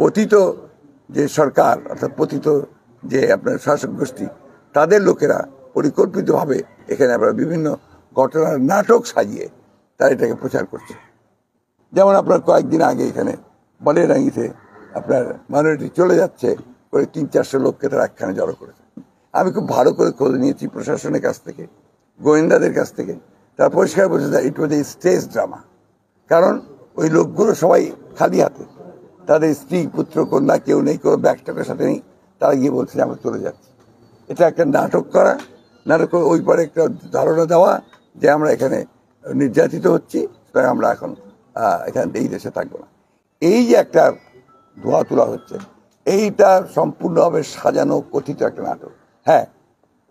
পতিত যে সরকার অর্থাৎ পতিত যে আপনার শাসক গোষ্ঠী তাদের লোকেরা পরিকল্পিতভাবে এখানে আপনার বিভিন্ন ঘটনার নাটক সাজিয়ে তারা এটাকে প্রচার করছে। যেমন আপনার কয়েকদিন আগে এখানে বালিয়াডাঙ্গিতে আপনার মাইনরিটি চলে যাচ্ছে করে 300-400 লোককে তারা একখানে জড়ো করেছে। আমি খুব ভালো করে খোঁজ নিয়েছি প্রশাসনের কাছ থেকে, গোয়েন্দাদের কাছ থেকে। তারা পরিষ্কার বলছে যে ইট ওয়াজ এ স্টেজ ড্রামা। কারণ ওই লোকগুলো সবাই খালি হাতে, তাদের স্ত্রী পুত্র কন্যা কেউ নেই, কোনো ব্যাগটাকের সাথে নেই। তারা গিয়ে বলছে যে আমরা চলে যাচ্ছি। এটা একটা নাটক করা, নাটক ওই পরে একটা ধারণা দেওয়া যে আমরা এখানে নির্যাতিত হচ্ছি, সুতরাং আমরা এখন এখানে এই দেশে থাকবো না। এই যে একটা ধোয়া তোলা হচ্ছে, এইটা সম্পূর্ণভাবে সাজানো কথিত একটা নাটক। হ্যাঁ,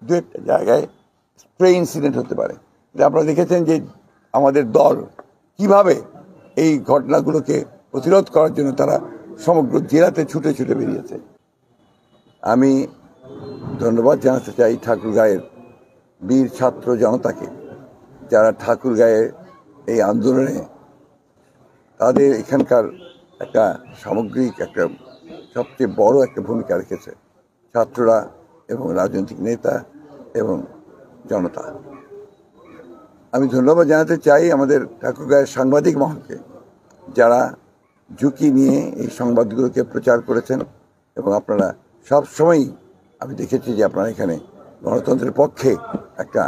দু একটা জায়গায় স্প্রে ইনসিডেন্ট হতে পারে। আপনারা দেখেছেন যে আমাদের দল কিভাবে এই ঘটনাগুলোকে প্রতিরোধ করার জন্য তারা সমগ্র জেলাতে ছুটে ছুটে বেরিয়েছে। আমি ধন্যবাদ জানাতে চাই ঠাকুরগাঁয়ের বীর ছাত্র জনতাকে, যারা ঠাকুরগাঁয়ের এই আন্দোলনে তাদের এখানকার একটা সামগ্রিক একটা সবচেয়ে বড় একটা ভূমিকা রেখেছে। ছাত্ররা এবং রাজনৈতিক নেতা এবং জনতা। আমি ধন্যবাদ জানাতে চাই আমাদের ঠাকুরগাঁয়ের সাংবাদিক মহলকে, যারা ঝুঁকি নিয়ে এই সংবাদগুলোকে প্রচার করেছেন এবং আপনারা সব সময়ই আমি দেখেছি যে আপনারা এখানে গণতন্ত্রের পক্ষে একটা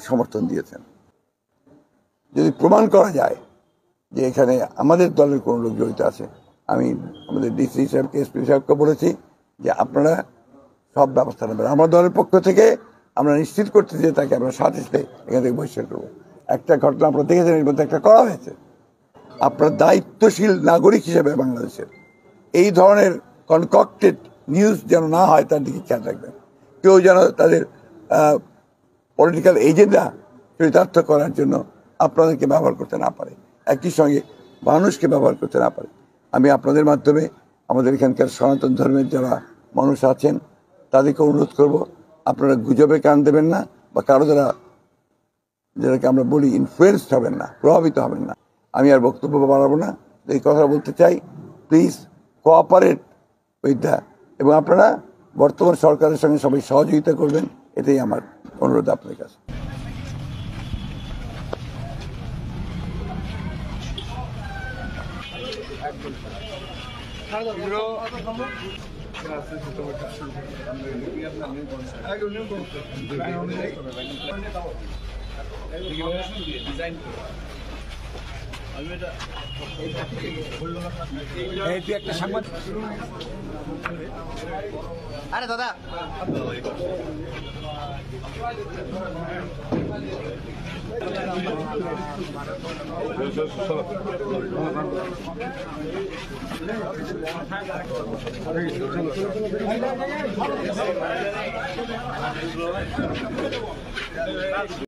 সমর্থন দিয়েছেন। যদি প্রমাণ করা যায় যে এখানে আমাদের দলের কোনো লোক জড়িত আছে, আমি আমাদের ডিসি সাহেবকে, এসপি সাহেবকে বলেছি যে আপনারা সব ব্যবস্থা নেবেন। আমার দলের পক্ষ থেকে আমরা নিশ্চিত করছি যে তাকে আমরা সাথে সাথে এখান থেকে বহিষ্কার করবো। একটা ঘটনা আপনারা দেখেছেন, এর মধ্যে একটা করা হয়েছে। আপনার দায়িত্বশীল নাগরিক হিসেবে বাংলাদেশের এই ধরনের কনকক্টেড নিউজ যেন না হয় তার দিকে খেয়াল রাখবেন। কেউ যেন তাদের পলিটিক্যাল এজেন্ডা চরিতার্থ করার জন্য আপনাদেরকে ব্যবহার করতে না পারে, একই সঙ্গে মানুষকে ব্যবহার করতে না পারে। আমি আপনাদের মাধ্যমে আমাদের এখানকার সনাতন ধর্মের যারা মানুষ আছেন তাদেরকে অনুরোধ করব, আপনারা গুজবে কান দেবেন না বা কারো দ্বারা যেটাকে আমরা বলি ইনফ্লুয়েন্সড হবেন না, প্রভাবিত হবেন না। আমি আর বক্তব্য বাড়াবো না, এই কথা বলতে চাই, প্লিজ কোঅপারেট উইথ দ্য, এবং আপনারা বর্তমান সরকারের সঙ্গে সবাই সহযোগিতা করবেন, এটাই আমার অনুরোধ আপনার কাছে। আরে দাদা